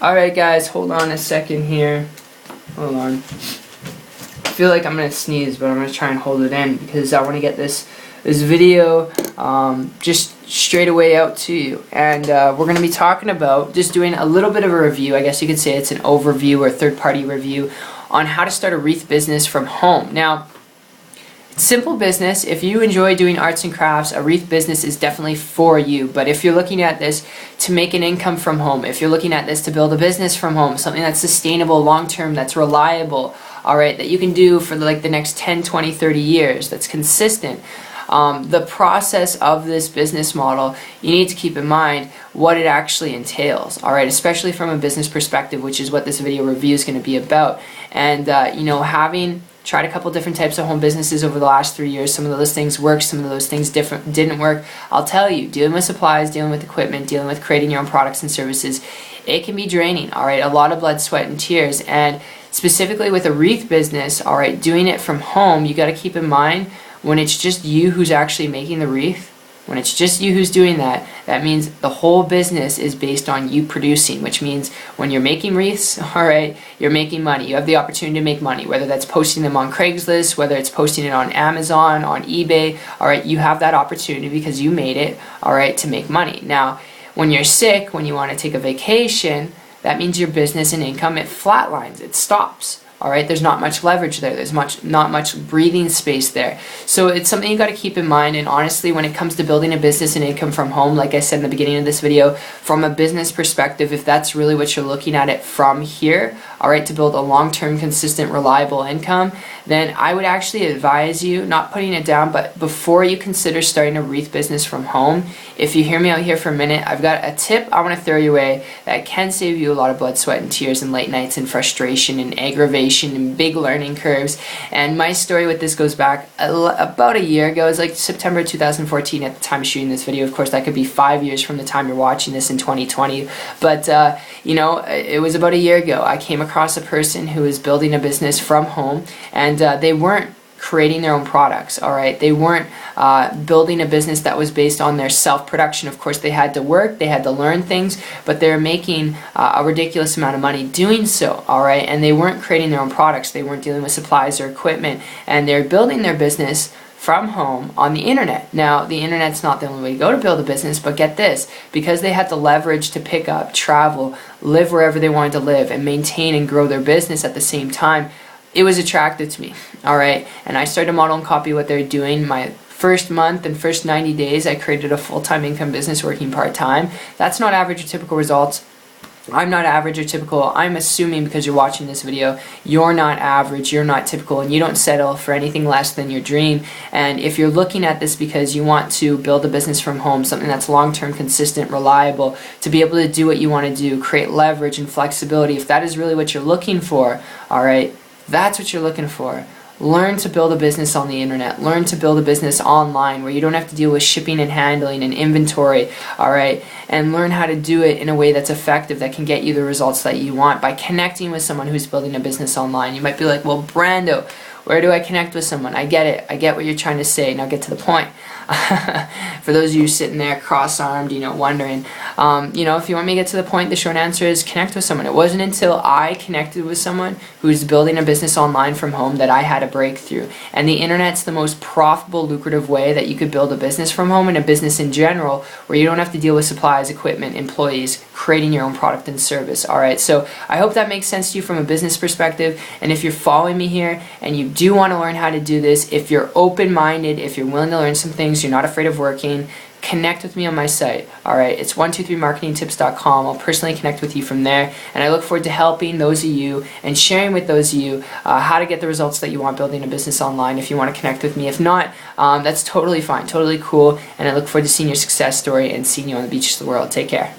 Alright guys, hold on a second here. Hold on. I feel like I'm going to sneeze, but I'm going to try and hold it in because I want to get this video just straight away out to you. And we're going to be talking about just doing a little bit of a review. I guess you could say it's an overview or third-party review on how to start a Wreath business from home. Now, simple business. If you enjoy doing arts and crafts, a Wreath business is definitely for you. But if you're looking at this to make an income from home, if you're looking at this to build a business from home, something that's sustainable long-term, that's reliable, all right, that you can do for like the next 10, 20, 30 years, that's consistent, the process of this business model, you need to keep in mind what it actually entails, all right, especially from a business perspective, which is what this video review is going to be about. And, having tried a couple different types of home businesses over the last 3 years. Some of those things worked, some of those things didn't work. I'll tell you, dealing with supplies, dealing with equipment, dealing with creating your own products and services, it can be draining, all right? A lot of blood, sweat, and tears. And specifically with a Wreath business, all right, doing it from home, you got to keep in mind when it's just you who's actually making the wreath, when it's just you who's doing that, that means the whole business is based on you producing, which means when you're making wreaths, all right, you're making money. You have the opportunity to make money, whether that's posting them on Craigslist, whether it's posting it on Amazon, on eBay, all right, you have that opportunity because you made it, all right, to make money. Now, when you're sick, when you want to take a vacation, that means your business and income, it flatlines, it stops. All right, there's not much leverage there. There's not much breathing space there. So it's something you got to keep in mind. And honestly, when it comes to building a business and income from home, like I said in the beginning of this video, from a business perspective, if that's really what you're looking at it from here, all right, to build a long-term, consistent, reliable income, then I would actually advise you, not putting it down, but before you consider starting a Wreath business from home, if you hear me out here for a minute, I've got a tip I want to throw your way that can save you a lot of blood, sweat, and tears and late nights and frustration and aggravation and big learning curves. And my story with this goes back about a year ago. It's like September 2014 at the time of shooting this video. Of course, that could be 5 years from the time you're watching this in 2020. But, it was about a year ago. I came across a person who was building a business from home, and they weren't creating their own products, all right? They weren't building a business that was based on their self-production. Of course, they had to work, they had to learn things, but they're making a ridiculous amount of money doing so, all right? And they weren't creating their own products. They weren't dealing with supplies or equipment, and they're building their business from home on the internet. Now, the internet's not the only way to go to build a business, but get this, because they had the leverage to pick up, travel, live wherever they wanted to live, and maintain and grow their business at the same time, it was attractive to me, all right? And I started to model and copy what they're doing. My first month and first 90 days, I created a full-time income business working part-time. That's not average or typical results. I'm not average or typical. I'm assuming because you're watching this video, you're not average, you're not typical, and you don't settle for anything less than your dream. And if you're looking at this because you want to build a business from home, something that's long-term, consistent, reliable, to be able to do what you want to do, create leverage and flexibility, if that is really what you're looking for, all right, that's what you're looking for. Learn to build a business on the internet. Learn to build a business online where you don't have to deal with shipping and handling and inventory, all right? And learn how to do it in a way that's effective, that can get you the results that you want by connecting with someone who's building a business online. You might be like, well, Brando, where do I connect with someone? I get it. I get what you're trying to say. Now get to the point. For those of you sitting there cross-armed, wondering, if you want me to get to the point, the short answer is connect with someone. It wasn't until I connected with someone who's building a business online from home that I had a breakthrough. And the internet's the most profitable, lucrative way that you could build a business from home, and a business in general, where you don't have to deal with supplies, equipment, employees, creating your own product and service. All right, so I hope that makes sense to you from a business perspective. And if you're following me here and you do want to learn how to do this, if you're open-minded, if you're willing to learn some things, you're not afraid of working, connect with me on my site. All right, it's 123marketingtips.com. I'll personally connect with you from there, and I look forward to helping those of you and sharing with those of you how to get the results that you want building a business online. If you want to connect with me, if not, that's totally fine, totally cool, and I look forward to seeing your success story and seeing you on the beaches of the world. Take care.